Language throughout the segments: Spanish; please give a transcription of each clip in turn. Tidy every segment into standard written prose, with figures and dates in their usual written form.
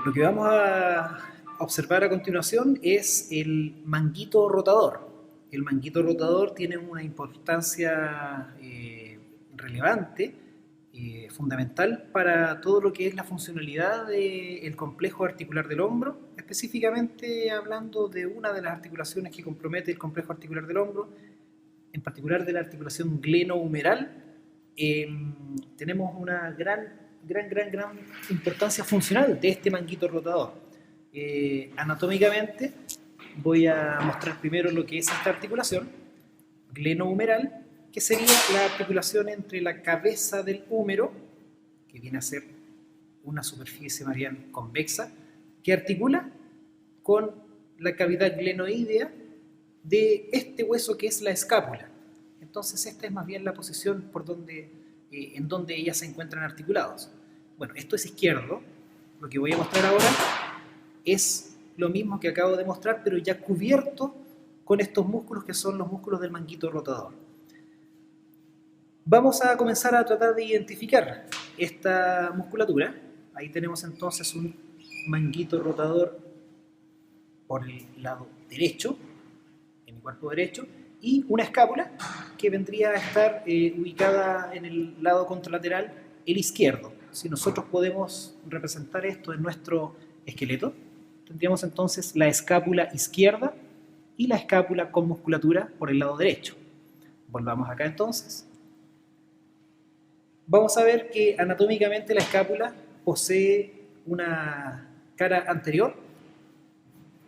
Lo que vamos a observar a continuación es el manguito rotador. El manguito rotador tiene una importancia relevante, fundamental para todo lo que es la funcionalidad del complejo articular del hombro, específicamente hablando de una de las articulaciones que compromete el complejo articular del hombro, en particular de la articulación glenohumeral. Tenemos una gran importancia funcional de este manguito rotador. Anatómicamente voy a mostrar primero lo que es esta articulación glenohumeral, que sería la articulación entre la cabeza del húmero, que viene a ser una superficie más bien convexa, que articula con la cavidad glenoidea de este hueso que es la escápula. Entonces esta es más bien la posición por donde, en donde ellas se encuentran articulados. Bueno, esto es izquierdo. Lo que voy a mostrar ahora es lo mismo que acabo de mostrar, pero ya cubierto con estos músculos que son los músculos del manguito rotador. Vamos a comenzar a tratar de identificar esta musculatura. Ahí tenemos entonces un manguito rotador por el lado derecho, en mi cuerpo derecho, y una escápula que vendría a estar ubicada en el lado contralateral, el izquierdo. Si nosotros podemos representar esto en nuestro esqueleto, tendríamos entonces la escápula izquierda y la escápula con musculatura por el lado derecho. Volvamos acá entonces. Vamos a ver que anatómicamente la escápula posee una cara anterior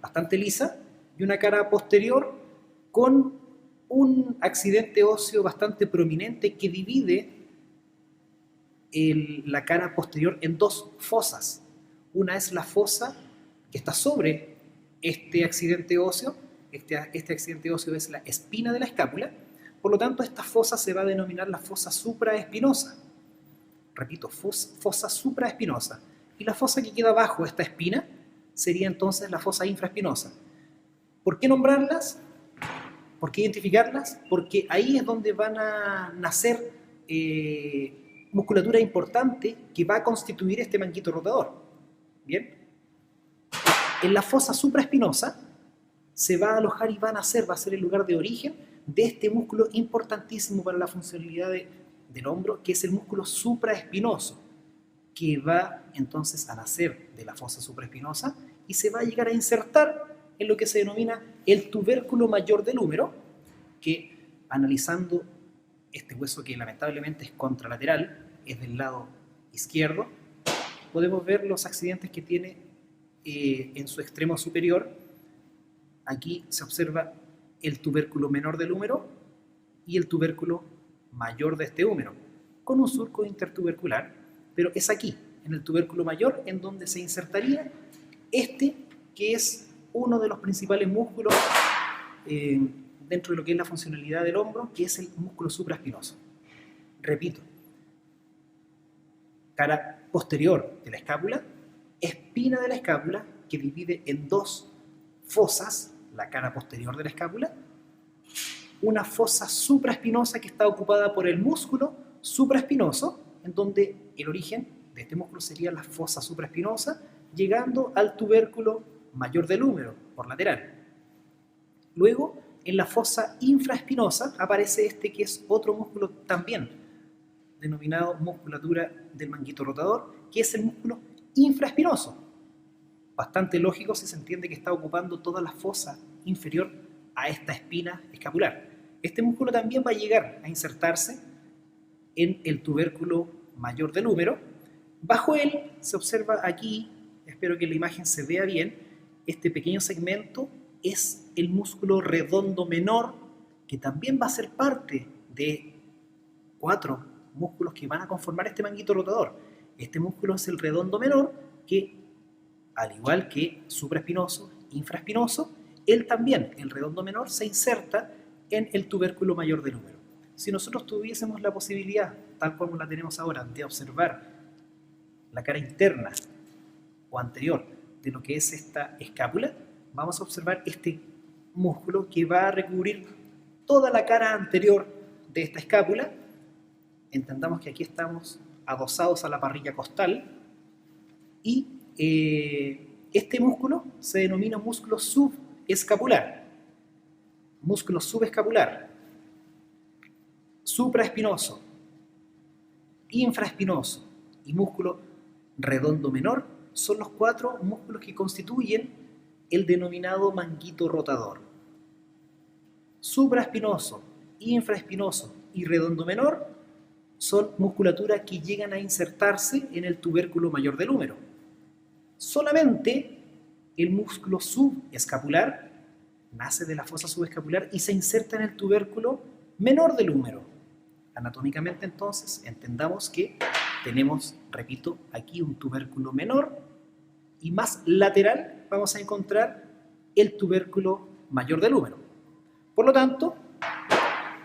bastante lisa y una cara posterior con un accidente óseo bastante prominente que divide la cara posterior en dos fosas. Una es la fosa que está sobre este accidente óseo. Este accidente óseo es la espina de la escápula. Por lo tanto, esta fosa se va a denominar la fosa supraespinosa. Repito, fosa supraespinosa. Y la fosa que queda bajo esta espina sería entonces la fosa infraespinosa. ¿Por qué nombrarlas? ¿Por qué identificarlas? Porque ahí es donde van a nacer musculatura importante que va a constituir este manguito rotador. Bien. En la fosa supraespinosa se va a alojar y va a ser el lugar de origen de este músculo importantísimo para la funcionalidad del hombro, que es el músculo supraespinoso, que va entonces a nacer de la fosa supraespinosa y se va a llegar a insertar en lo que se denomina el tubérculo mayor del húmero, que analizando este hueso que lamentablemente es contralateral, es del lado izquierdo, podemos ver los accidentes que tiene en su extremo superior. Aquí se observa el tubérculo menor del húmero y el tubérculo mayor de este húmero, con un surco intertubercular, pero es aquí, en el tubérculo mayor, en donde se insertaría este, que es uno de los principales músculos dentro de lo que es la funcionalidad del hombro, que es el músculo supraespinoso. Repito, cara posterior de la escápula, espina de la escápula, que divide en dos fosas la cara posterior de la escápula, una fosa supraespinosa que está ocupada por el músculo supraespinoso, en donde el origen de este músculo sería la fosa supraespinosa, llegando al tubérculo mayor del húmero, por lateral. Luego, en la fosa infraespinosa aparece este que es otro músculo también, denominado musculatura del manguito rotador, que es el músculo infraespinoso. Bastante lógico si se entiende que está ocupando toda la fosa inferior a esta espina escapular. Este músculo también va a llegar a insertarse en el tubérculo mayor del húmero. Bajo él se observa aquí, espero que la imagen se vea bien, este pequeño segmento es el músculo redondo menor, que también va a ser parte de 4 músculos que van a conformar este manguito rotador. Este músculo es el redondo menor, que al igual que supraespinoso, infraespinoso, él también, el redondo menor, se inserta en el tubérculo mayor del húmero. Si nosotros tuviésemos la posibilidad, tal como la tenemos ahora, de observar la cara interna o anterior de lo que es esta escápula, vamos a observar este músculo que va a recubrir toda la cara anterior de esta escápula. Entendamos que aquí estamos adosados a la parrilla costal y este músculo se denomina músculo subescapular. Músculo subescapular, supraespinoso, infraespinoso y músculo redondo menor son los 4 músculos que constituyen el denominado manguito rotador. Supraespinoso, infraespinoso y redondo menor son musculatura que llegan a insertarse en el tubérculo mayor del húmero. Solamente el músculo subescapular nace de la fosa subescapular y se inserta en el tubérculo menor del húmero. Anatómicamente, entonces, entendamos que tenemos, repito, aquí un tubérculo menor y más lateral vamos a encontrar el tubérculo mayor del húmero. Por lo tanto,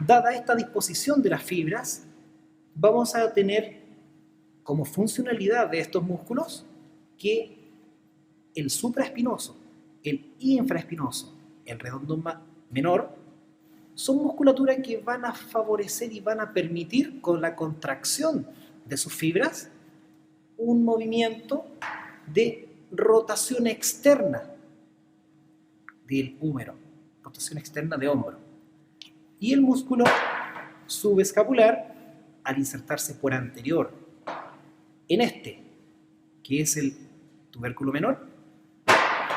dada esta disposición de las fibras, vamos a tener como funcionalidad de estos músculos que el supraespinoso, el infraespinoso, el redondo menor, son musculaturas que van a favorecer y van a permitir con la contracción de sus fibras un movimiento de rotación externa del húmero, rotación externa de hombro. Y el músculo subescapular, al insertarse por anterior en este, que es el tubérculo menor,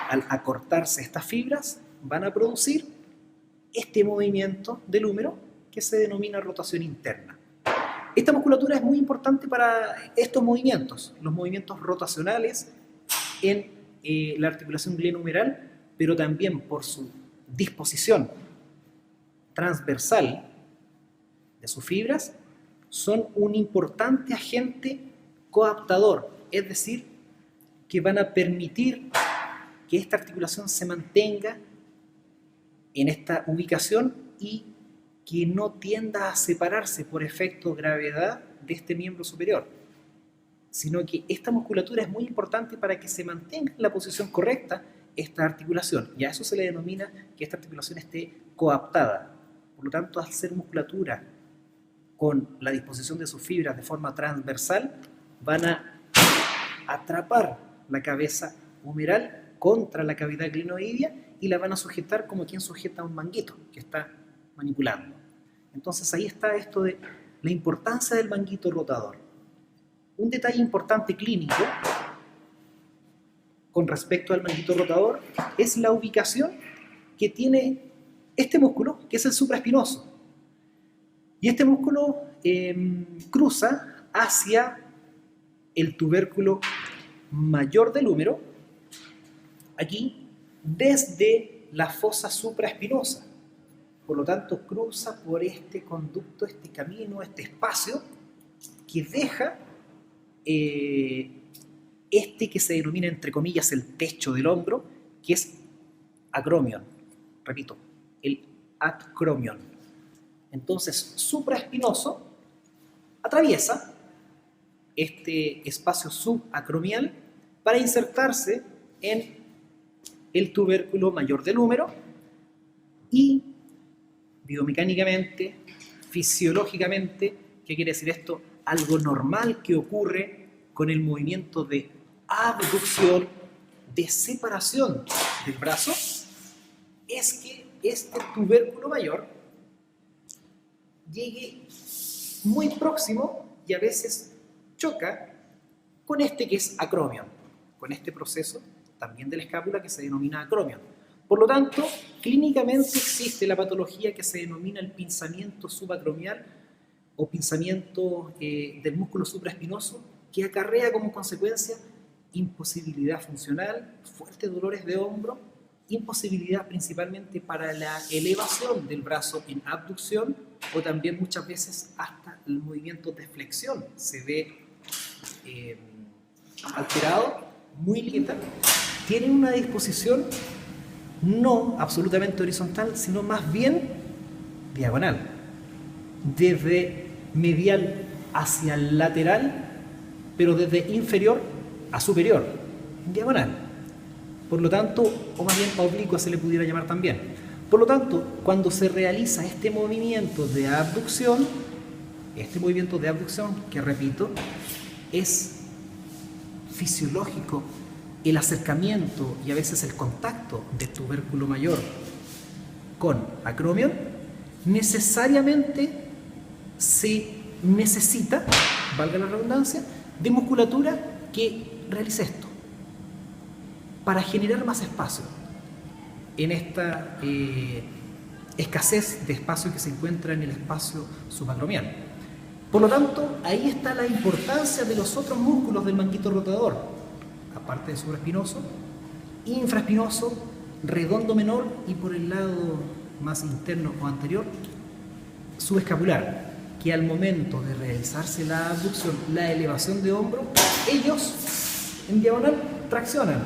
al acortarse estas fibras, van a producir este movimiento del húmero que se denomina rotación interna. Esta musculatura es muy importante para estos movimientos, los movimientos rotacionales en la articulación glenohumeral, pero también por su disposición transversal de sus fibras, son un importante agente coaptador, es decir, que van a permitir que esta articulación se mantenga en esta ubicación y que no tienda a separarse por efecto gravedad de este miembro superior, sino que esta musculatura es muy importante para que se mantenga en la posición correcta esta articulación, y a eso se le denomina que esta articulación esté coaptada. Por lo tanto, al ser musculatura con la disposición de sus fibras de forma transversal, van a atrapar la cabeza humeral contra la cavidad glenoidea y la van a sujetar como quien sujeta un manguito que está manipulando. Entonces ahí está esto de la importancia del manguito rotador. Un detalle importante clínico con respecto al manguito rotador es la ubicación que tiene este músculo, que es el supraespinoso. Y este músculo cruza hacia el tubérculo mayor del húmero, aquí, desde la fosa supraespinosa. Por lo tanto, cruza por este conducto, este camino, este espacio que deja este que se denomina, entre comillas, el techo del hombro, que es acromion. Repito, el acromion. Entonces, supraespinoso atraviesa este espacio subacromial para insertarse en el tubérculo mayor del húmero y biomecánicamente, fisiológicamente, ¿qué quiere decir esto? Algo normal que ocurre con el movimiento de abducción, de separación del brazo, es que este tubérculo mayor llegue muy próximo y a veces choca con este que es acromion, con este proceso también de la escápula que se denomina acromion. Por lo tanto, clínicamente existe la patología que se denomina el pinzamiento subacromial o pinzamiento del músculo supraespinoso, que acarrea como consecuencia imposibilidad funcional, fuertes dolores de hombro, imposibilidad principalmente para la elevación del brazo en abducción, o también muchas veces hasta el movimiento de flexión se ve alterado, muy lenta. Tienen una disposición no absolutamente horizontal, sino más bien diagonal, desde medial hacia lateral, pero desde inferior a superior, en diagonal. Por lo tanto, o más bien oblicua se le pudiera llamar también. Por lo tanto, cuando se realiza este movimiento de abducción, que repito, es fisiológico el acercamiento y a veces el contacto de tubérculo mayor con acromion, necesariamente se necesita, valga la redundancia, de musculatura que realice esto para generar más espacio en esta escasez de espacio que se encuentra en el espacio subacromial. Por lo tanto, ahí está la importancia de los otros músculos del manguito rotador, aparte de supraespinoso, infraespinoso, redondo menor y por el lado más interno o anterior, subescapular, que al momento de realizarse la abducción, la elevación de hombro, ellos en diagonal traccionan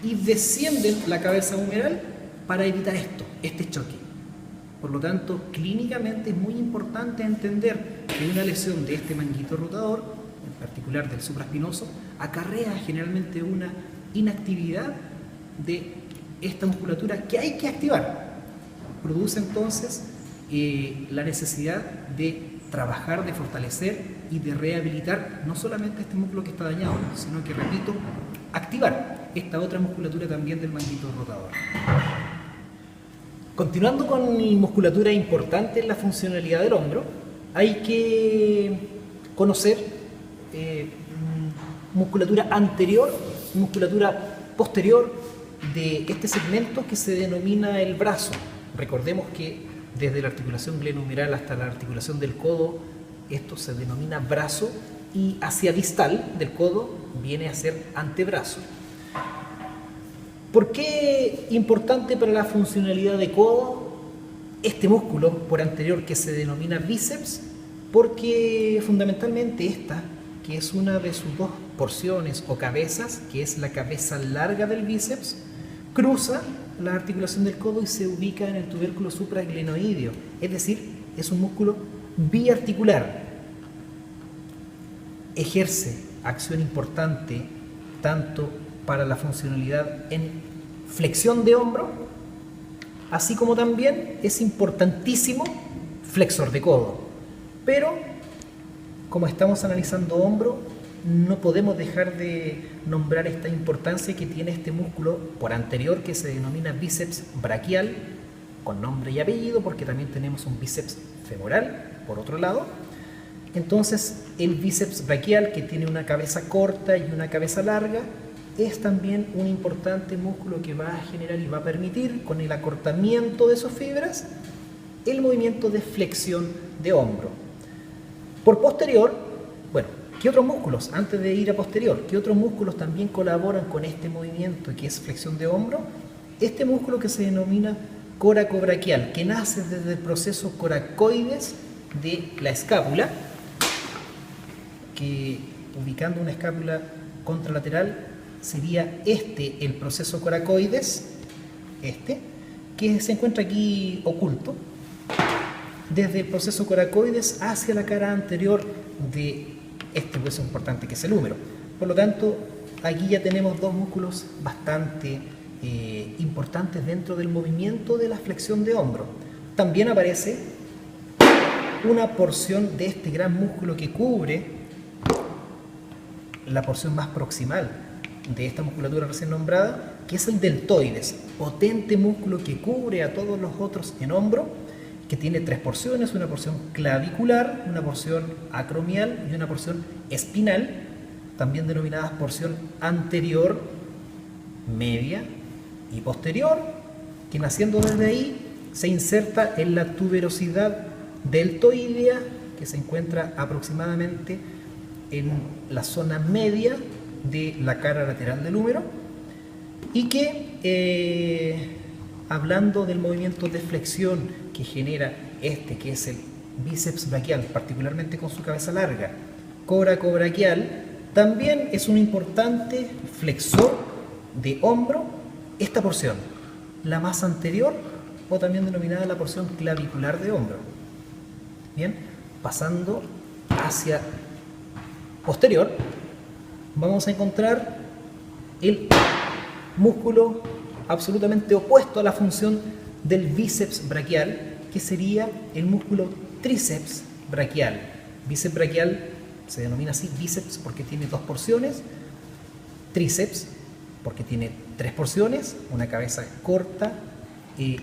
y descienden la cabeza humeral para evitar este choque. Por lo tanto, clínicamente es muy importante entender que una lesión de este manguito rotador, en particular del supraespinoso, acarrea generalmente una inactividad de esta musculatura que hay que activar. Produce entonces la necesidad de trabajar, de fortalecer y de rehabilitar no solamente este músculo que está dañado, sino que, repito, activar esta otra musculatura también del manguito rotador. Continuando con musculatura importante en la funcionalidad del hombro, hay que conocer musculatura anterior, musculatura posterior de este segmento que se denomina el brazo. Recordemos que desde la articulación glenohumeral hasta la articulación del codo, esto se denomina brazo, y hacia distal del codo viene a ser antebrazo. ¿Por qué importante para la funcionalidad de codo este músculo por anterior que se denomina bíceps? Porque fundamentalmente esta, que es una de sus dos porciones o cabezas, que es la cabeza larga del bíceps, cruza la articulación del codo y se ubica en el tubérculo supraglenoideo, es decir, es un músculo biarticular. Ejerce acción importante tanto para la funcionalidad en flexión de hombro, así como también es importantísimo flexor de codo. Pero, como estamos analizando hombro, no podemos dejar de nombrar esta importancia que tiene este músculo por anterior que se denomina bíceps braquial, con nombre y apellido, porque también tenemos un bíceps femoral, por otro lado. Entonces, el bíceps braquial, que tiene una cabeza corta y una cabeza larga, es también un importante músculo que va a generar y va a permitir, con el acortamiento de sus fibras, el movimiento de flexión de hombro. Por posterior, bueno, ¿qué otros músculos, antes de ir a posterior, qué otros músculos también colaboran con este movimiento que es flexión de hombro? Este músculo que se denomina coracobraquial, que nace desde el proceso coracoides de la escápula, que ubicando una escápula contralateral sería el proceso coracoides, que se encuentra aquí oculto, desde el proceso coracoides hacia la cara anterior de este hueso importante que es el húmero. Por lo tanto, aquí ya tenemos dos músculos bastante importantes dentro del movimiento de la flexión de hombro. También aparece una porción de este gran músculo que cubre la porción más proximal de esta musculatura recién nombrada, que es el deltoides, potente músculo que cubre a todos los otros en hombro, que tiene tres porciones: una porción clavicular, una porción acromial y una porción espinal, también denominadas porción anterior, media y posterior, que naciendo desde ahí se inserta en la tuberosidad deltoidea, que se encuentra aproximadamente en la zona media de la cara lateral del húmero, y que hablando del movimiento de flexión que genera que es el bíceps braquial, particularmente con su cabeza larga, coracobraquial, también es un importante flexor de hombro esta porción, la más anterior, o también denominada la porción clavicular de hombro. Bien, pasando hacia posterior, vamos a encontrar el músculo absolutamente opuesto a la función del bíceps braquial, que sería el músculo tríceps braquial. Bíceps braquial se denomina así bíceps porque tiene dos porciones, tríceps porque tiene 3 porciones, una cabeza corta,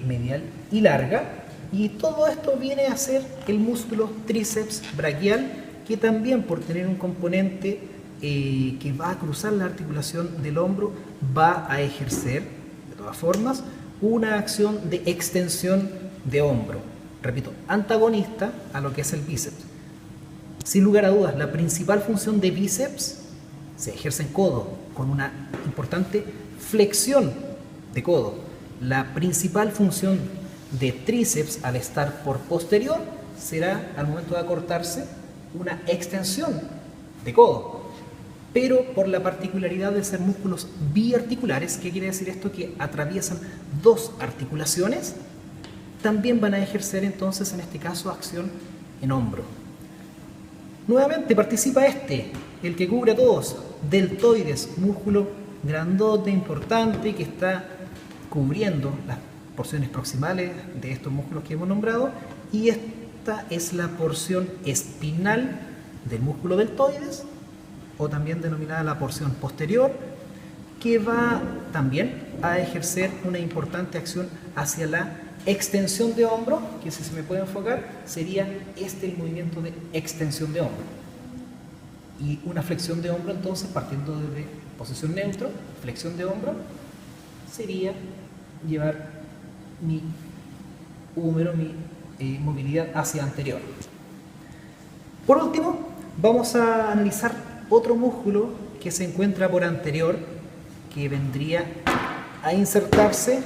medial y larga, y todo esto viene a ser el músculo tríceps braquial, que también por tener un componente que va a cruzar la articulación del hombro, va a ejercer, de todas formas, una acción de extensión de hombro. Repito, antagonista a lo que es el bíceps. Sin lugar a dudas, la principal función de bíceps se ejerce en codo, con una importante flexión de codo. La principal función de tríceps, al estar por posterior, será, al momento de acortarse, una extensión de codo. Pero por la particularidad de ser músculos biarticulares, ¿qué quiere decir esto? Que atraviesan dos articulaciones, también van a ejercer entonces, en este caso, acción en hombro. Nuevamente participa el que cubre a todos, deltoides, músculo grandote, importante, que está cubriendo las porciones proximales de estos músculos que hemos nombrado, y esta es la porción espinal del músculo deltoides, o también denominada la porción posterior, que va también a ejercer una importante acción hacia la extensión de hombro, que si se me puede enfocar, sería el movimiento de extensión de hombro. Y una flexión de hombro, entonces, partiendo desde posición neutro, flexión de hombro, sería llevar mi húmero, mi movilidad hacia anterior. Por último, vamos a analizar otro músculo que se encuentra por anterior, que vendría a insertarse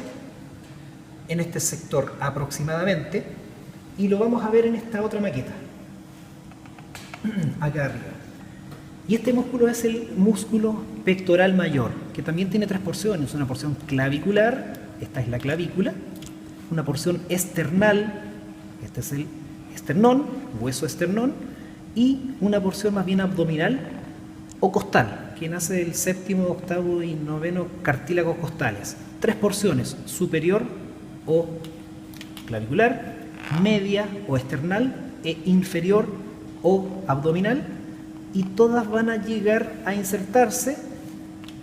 en este sector aproximadamente, y lo vamos a ver en esta otra maqueta, acá arriba. Y este músculo es el músculo pectoral mayor, que también tiene 3 porciones, una porción clavicular, esta es la clavícula, una porción esternal, este es el esternón, hueso esternón, y una porción más bien abdominal o costal, que nace del séptimo, octavo y noveno cartílagos costales. 3 porciones, superior o clavicular, media o esternal e inferior o abdominal, y todas van a llegar a insertarse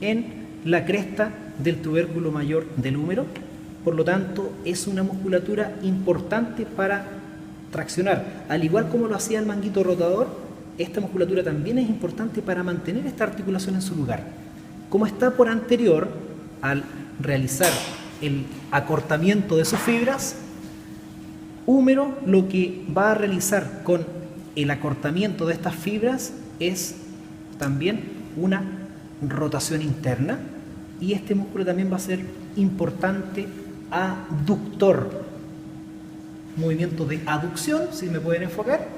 en la cresta del tubérculo mayor del húmero. Por lo tanto, es una musculatura importante para traccionar. Al igual como lo hacía el manguito rotador, esta musculatura también es importante para mantener esta articulación en su lugar. Como está por anterior, al realizar el acortamiento de sus fibras, húmero lo que va a realizar con el acortamiento de estas fibras es también una rotación interna, y este músculo también va a ser importante aductor. Movimiento de aducción, si me pueden enfocar,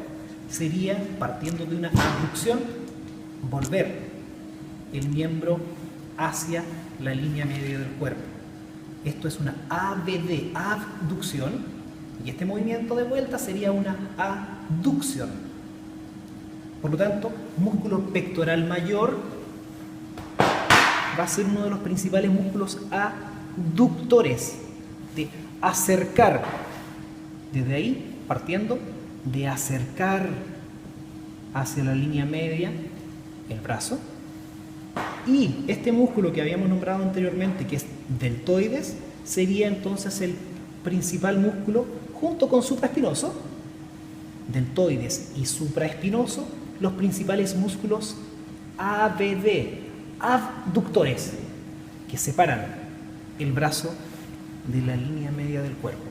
sería, partiendo de una abducción, volver el miembro hacia la línea media del cuerpo. Esto es una ABD, abducción, y este movimiento de vuelta sería una aducción. Por lo tanto, músculo pectoral mayor va a ser uno de los principales músculos aductores, de acercar, desde ahí, partiendo, de acercar hacia la línea media el brazo. Y este músculo que habíamos nombrado anteriormente, que es deltoides, sería entonces el principal músculo, junto con supraespinoso, deltoides y supraespinoso, los principales músculos ABD, abductores, que separan el brazo de la línea media del cuerpo.